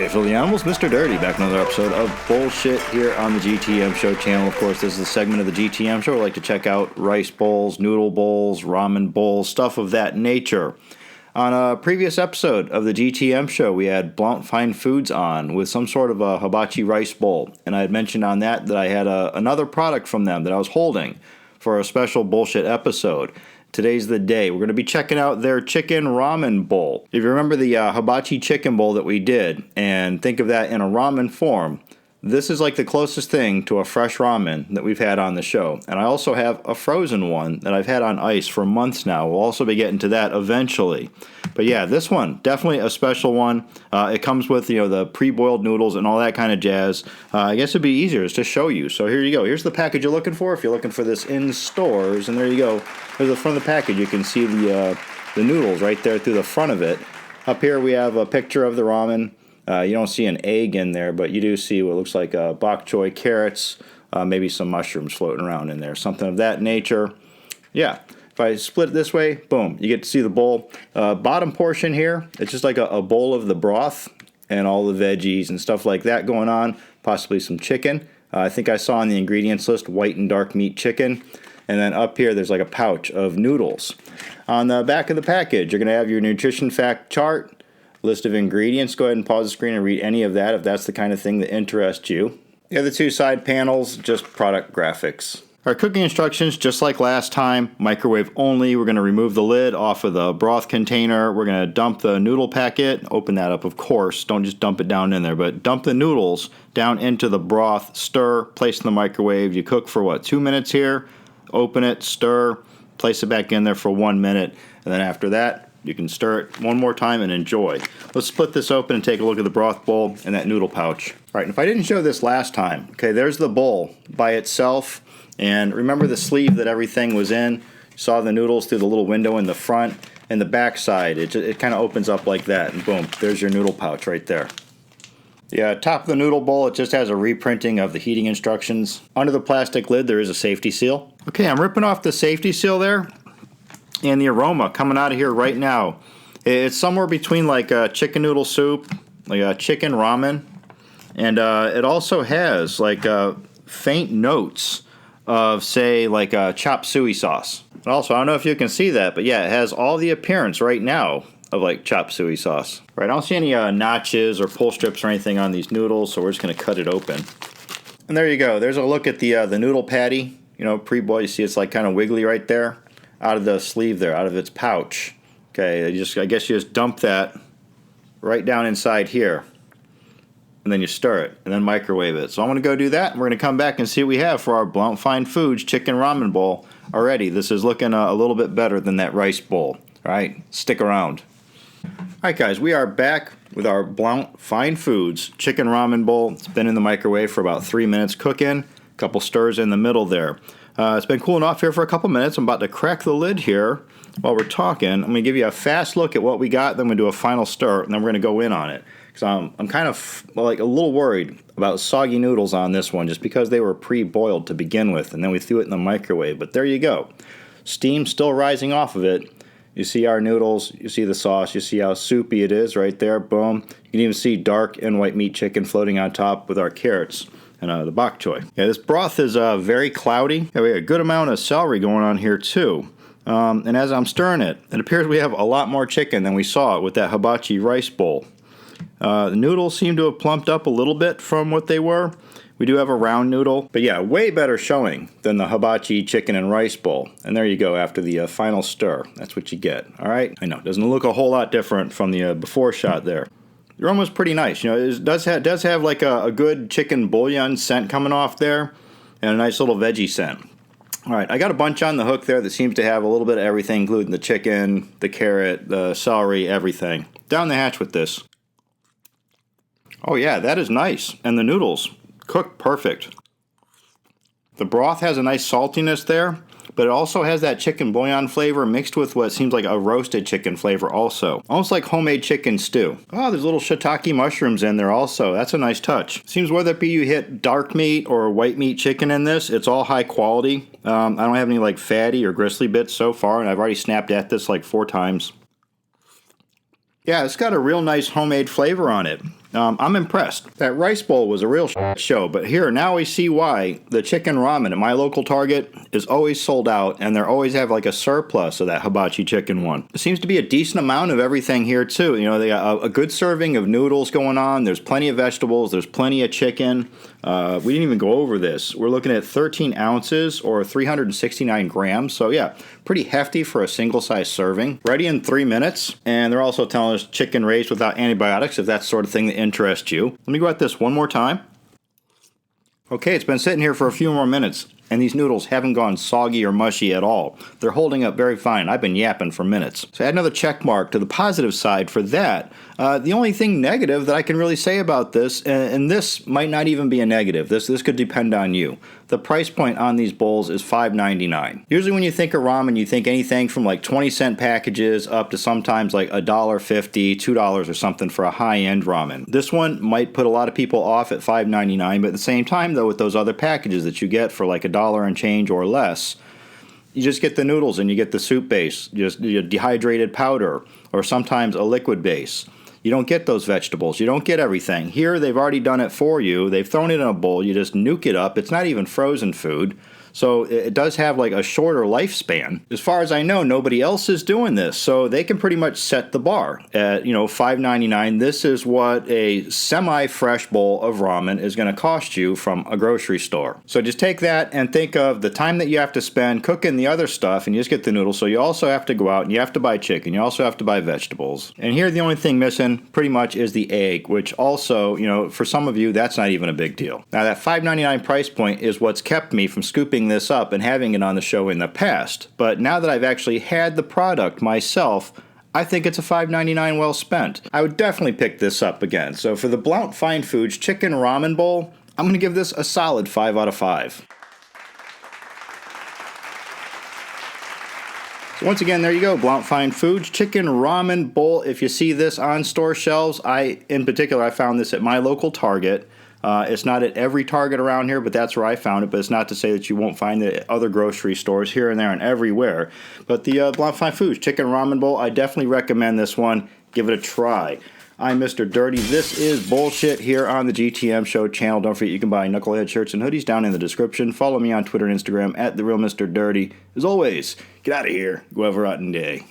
Hey, Philly Animals, Mr. Dirty, back with another episode of Bullshit here on the GTM Show channel. Of course, this is a segment of the GTM Show where I like to check out rice bowls, noodle bowls, ramen bowls, stuff of that nature. On a previous episode of the GTM Show, we had Blount Fine Foods on with some sort of a hibachi rice bowl. And I had mentioned on that I had another product from them that I was holding for a special Bullshit episode. Today's the day. We're going to be checking out their chicken ramen bowl. If you remember the hibachi chicken bowl that we did, and think of that in a ramen form, this is like the closest thing to a fresh ramen that we've had on the show. And I also have a frozen one that I've had on ice for months now. We'll also be getting to that eventually. But yeah, this one, definitely a special one. It comes with, the pre-boiled noodles and all that kind of jazz. I guess it'd be easier just to show you. So here you go. Here's the package you're looking for if you're looking for this in stores. And there you go. There's the front of the package. You can see the noodles right there through the front of it. Up here we have a picture of the ramen. You don't see an egg in there, but you do see what looks like bok choy, carrots, maybe some mushrooms floating around in there, something of that nature. Yeah, if I split it this way, boom, you get to see the bowl. Bottom portion here, it's just like a bowl of the broth and all the veggies and stuff like that going on, possibly some chicken. I think I saw on the ingredients list white and dark meat chicken. And then up here, there's like a pouch of noodles. On the back of the package, you're going to have your nutrition fact chart, list of ingredients. Go ahead and pause the screen and read any of that if that's the kind of thing that interests you. The other two side panels, just product graphics. Our cooking instructions, just like last time, microwave only. We're going to remove the lid off of the broth container. We're going to dump the noodle packet. Open that up, of course. Don't just dump it down in there, but dump the noodles down into the broth, stir, place in the microwave. You cook for 2 minutes here? Open it, stir, place it back in there for 1 minute, and then after that, you can stir it one more time and enjoy. Let's split this open and take a look at the broth bowl and that noodle pouch. All right, and if I didn't show this last time, okay, there's the bowl by itself, and remember the sleeve that everything was in? You saw the noodles through the little window in the front, and the back side, it kind of opens up like that, and boom, there's your noodle pouch right there. The top of the noodle bowl, it just has a reprinting of the heating instructions. Under the plastic lid, there is a safety seal. Okay, I'm ripping off the safety seal there, and the aroma coming out of here right now. It's somewhere between like a chicken noodle soup, like a chicken ramen, and it also has like faint notes of, say, like a chop suey sauce. And also, I don't know if you can see that, but yeah, it has all the appearance right now of like chop suey sauce. Right, I don't see any notches or pull strips or anything on these noodles, so we're just going to cut it open. And there you go. There's a look at the noodle patty. Pre-boiled. You see it's like kind of wiggly right there, out of the sleeve there, out of its pouch. Okay, I guess you just dump that right down inside here, and then you stir it, and then microwave it. So I'm going to go do that, and we're going to come back and see what we have for our Blount Fine Foods chicken ramen bowl already. This is looking a little bit better than that rice bowl. All right, stick around. All right, guys, we are back with our Blount Fine Foods chicken ramen bowl. It's been in the microwave for about 3 minutes cooking. A couple stirs in the middle there. It's been cooling off here for a couple minutes. I'm about to crack the lid here while we're talking. I'm going to give you a fast look at what we got, then we're going to do a final stir, and then we're going to go in on it. Because I'm kind of like a little worried about soggy noodles on this one, just because they were pre-boiled to begin with, and then we threw it in the microwave. But there you go. Steam still rising off of it. You see our noodles, you see the sauce, you see how soupy it is right there, boom. You can even see dark and white meat chicken floating on top with our carrots and the bok choy. Yeah, this broth is very cloudy. Yeah, we have a good amount of celery going on here too. And as I'm stirring it, it appears we have a lot more chicken than we saw with that hibachi rice bowl. The noodles seem to have plumped up a little bit from what they were. We do have a round noodle, but yeah, way better showing than the hibachi chicken and rice bowl. And there you go after the final stir. That's what you get, all right? I know, it doesn't look a whole lot different from the before shot there. The aroma's pretty nice. It does have like a good chicken bouillon scent coming off there, and a nice little veggie scent. All right, I got a bunch on the hook there that seems to have a little bit of everything, including the chicken, the carrot, the celery, everything. Down the hatch with this. Oh yeah, that is nice. And the noodles, cooked perfect. The broth has a nice saltiness there, but it also has that chicken bouillon flavor mixed with what seems like a roasted chicken flavor also. Almost like homemade chicken stew. Oh, there's little shiitake mushrooms in there also. That's a nice touch. Seems whether it be you hit dark meat or white meat chicken in this, it's all high quality. I don't have any like fatty or gristly bits so far, and I've already snapped at this like 4 times. Yeah, it's got a real nice homemade flavor on it. I'm impressed. That rice bowl was a real show, but here, now we see why the chicken ramen at my local Target is always sold out, and they always have like a surplus of that hibachi chicken one. There seems to be a decent amount of everything here, too. You know, they got a good serving of noodles going on. There's plenty of vegetables. There's plenty of chicken. We didn't even go over this. We're looking at 13 ounces or 369 grams. So, yeah, pretty hefty for a single-size serving. Ready in 3 minutes. And they're also telling us chicken raised without antibiotics, if that's the sort of thing that interests you. Let me go at this one more time. Okay, it's been sitting here for a few more minutes, and these noodles haven't gone soggy or mushy at all. They're holding up very fine. I've been yapping for minutes. So add another check mark to the positive side for that. The only thing negative that I can really say about this, and this might not even be a negative, this could depend on you. The price point on these bowls is $5.99. Usually when you think of ramen, you think anything from like 20-cent packages up to sometimes like $1.50, $2 or something for a high-end ramen. This one might put a lot of people off at $5.99, but at the same time though, with those other packages that you get for like $1 and change or less, you just get the noodles and you get the soup base, just dehydrated powder, or sometimes a liquid base. You don't get those vegetables. You don't get everything. Here, they've already done it for you. They've thrown it in a bowl. You just nuke it up. It's not even frozen food. So it does have like a shorter lifespan. As far as I know, nobody else is doing this. So they can pretty much set the bar at, $5.99. This is what a semi-fresh bowl of ramen is going to cost you from a grocery store. So just take that and think of the time that you have to spend cooking the other stuff, and you just get the noodles. So you also have to go out and you have to buy chicken. You also have to buy vegetables. And here the only thing missing pretty much is the egg, which also, for some of you, that's not even a big deal. Now that $5.99 price point is what's kept me from scooping this up and having it on the show in the past. But now that I've actually had the product myself, I think it's a $5.99 well spent. I would definitely pick this up again. So for the Blount Fine Foods Chicken Ramen Bowl, I'm going to give this a solid 5 out of 5. So once again, there you go, Blount Fine Foods Chicken Ramen Bowl. If you see this on store shelves, I found this at my local Target. It's not at every Target around here, but that's where I found it. But it's not to say that you won't find it at other grocery stores here and there and everywhere. But the Blount Fine Foods Chicken Ramen Bowl, I definitely recommend this one. Give it a try. I'm Mr. Dirty. This is Bullshit here on the GTM Show channel. Don't forget you can buy Knucklehead shirts and hoodies down in the description. Follow me on Twitter and Instagram at TheRealMrDirty. As always, get out of here. Go have a rotten day.